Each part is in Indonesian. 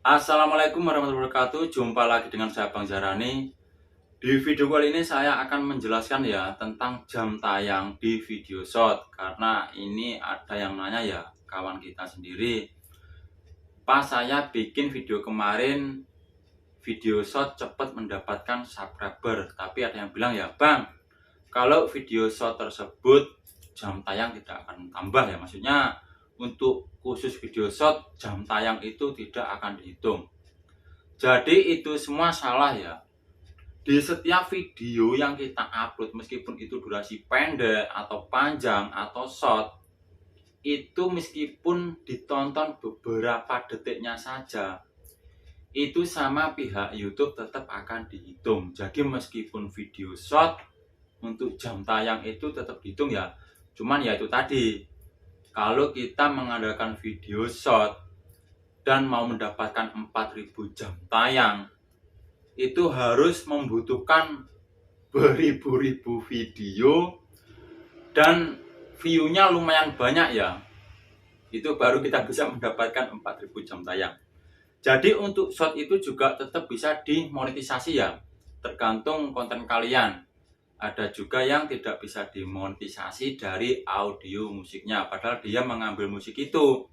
Assalamualaikum warahmatullahi wabarakatuh. Jumpa lagi dengan saya Bang Zarani. Di video kali ini saya akan menjelaskan ya tentang jam tayang di video shot. Karena ini ada yang nanya ya, kawan kita sendiri. Pas saya bikin video kemarin, video shot cepat mendapatkan subscriber. Tapi ada yang bilang ya, Bang, kalau video shot tersebut jam tayang tidak akan tambah ya. Maksudnya untuk khusus video shot jam tayang itu tidak akan dihitung. Jadi itu semua salah ya. Di setiap video yang kita upload, meskipun itu durasi pendek atau panjang atau short, itu meskipun ditonton beberapa detiknya saja, itu sama pihak YouTube tetap akan dihitung. Jadi meskipun video short untuk jam tayang itu tetap dihitung ya. Cuman ya itu tadi, kalau kita mengadakan video short dan mau mendapatkan 4000 jam tayang, itu harus membutuhkan beribu-ribu video dan view-nya lumayan banyak ya. Itu baru kita bisa mendapatkan 4000 jam tayang. Jadi untuk short itu juga tetap bisa dimonetisasi ya, tergantung konten kalian. Ada juga yang tidak bisa dimonetisasi dari audio musiknya, padahal dia mengambil musik itu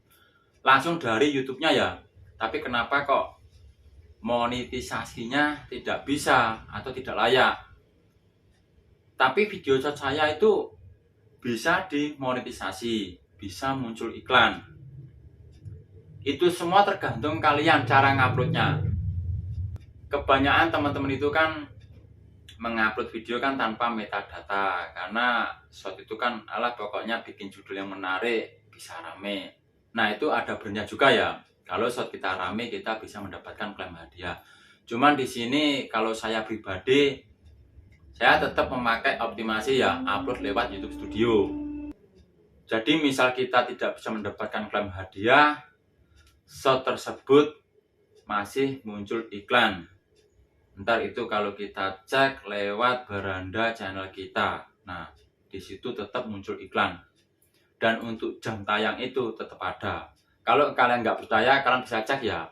langsung dari YouTube-nya ya. Tapi kenapa kok monetisasinya tidak bisa atau tidak layak? Tapi video short saya itu bisa dimonetisasi, bisa muncul iklan. Itu semua tergantung kalian cara nguploadnya. Kebanyakan teman-teman itu kan mengupload video kan tanpa metadata, karena short itu kan pokoknya bikin judul yang menarik, bisa rame. Nah itu ada benernya juga ya. Kalau short kita rame, kita bisa mendapatkan klaim hadiah. Cuman di sini kalau saya pribadi, saya tetap memakai optimasi ya, upload lewat YouTube Studio. Jadi misal kita tidak bisa mendapatkan klaim hadiah, short tersebut masih muncul iklan. Ntar itu kalau kita cek lewat beranda channel kita, nah di situ tetap muncul iklan. Dan untuk jam tayang itu tetap ada. Kalau kalian nggak percaya, kalian bisa cek ya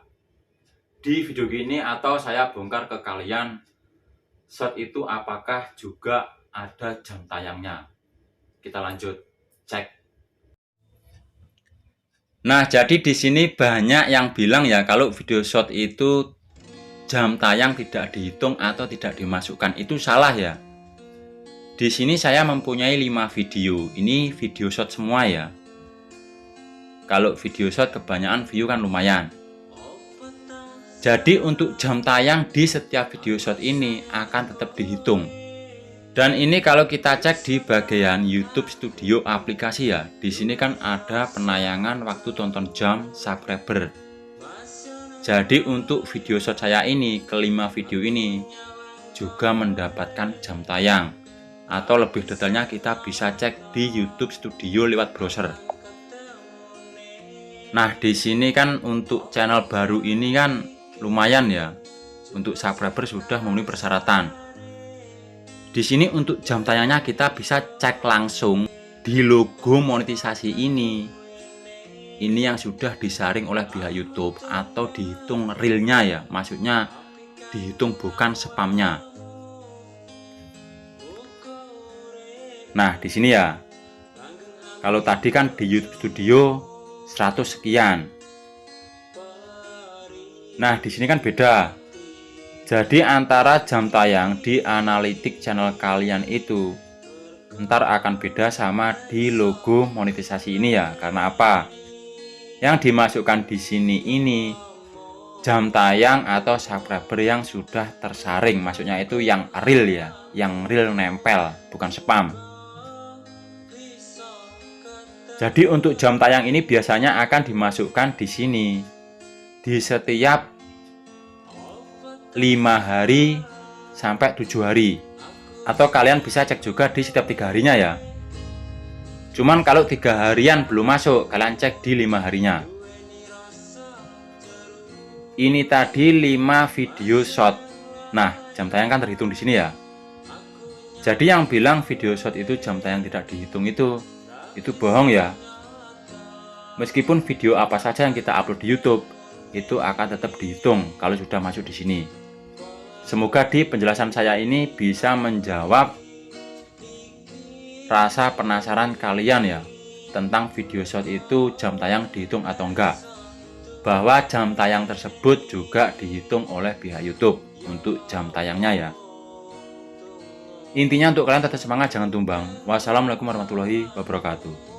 di video gini, atau saya bongkar ke kalian short itu apakah juga ada jam tayangnya. Kita lanjut cek. Nah, jadi di sini banyak yang bilang ya kalau video short itu jam tayang tidak dihitung atau tidak dimasukkan. Itu salah ya. Di sini saya mempunyai 5 video. Ini video short semua ya. Kalau video short kebanyakan view kan lumayan. Jadi untuk jam tayang di setiap video short ini akan tetap dihitung. Dan ini kalau kita cek di bagian YouTube Studio aplikasi ya. Di sini kan ada penayangan waktu tonton jam subscriber. Jadi untuk video short saya ini, kelima video ini juga mendapatkan jam tayang. Atau lebih detailnya kita bisa cek di YouTube Studio lewat browser. Nah, di sini kan untuk channel baru ini kan lumayan ya. Untuk subscriber sudah memenuhi persyaratan. Di sini untuk jam tayangnya kita bisa cek langsung di logo monetisasi ini. Ini yang sudah disaring oleh pihak YouTube atau dihitung realnya ya. Maksudnya dihitung bukan spamnya. Nah, di sini ya. Kalau tadi kan di YouTube Studio 100 sekian. Nah, di sini kan beda. Jadi antara jam tayang di analitik channel kalian itu ntar akan beda sama di logo monetisasi ini ya. Karena apa? Yang dimasukkan di sini ini jam tayang atau subscriber yang sudah tersaring. Maksudnya itu yang real ya, yang real nempel, bukan spam. Jadi untuk jam tayang ini biasanya akan dimasukkan di sini di setiap 5 hari sampai 7 hari. Atau kalian bisa cek juga di setiap 3 harinya ya. Cuman kalau 3 harian belum masuk, kalian cek di 5 harinya. Ini tadi 5 video short. Nah, jam tayang kan terhitung di sini ya. Jadi yang bilang video short itu jam tayang tidak dihitung itu bohong ya. Meskipun video apa saja yang kita upload di YouTube, itu akan tetap dihitung kalau sudah masuk di sini. Semoga di penjelasan saya ini bisa menjawab rasa penasaran kalian ya tentang video short itu jam tayang dihitung atau enggak. Bahwa jam tayang tersebut juga dihitung oleh pihak YouTube untuk jam tayangnya ya. Intinya untuk kalian tetap semangat, jangan tumbang. Wassalamualaikum warahmatullahi wabarakatuh.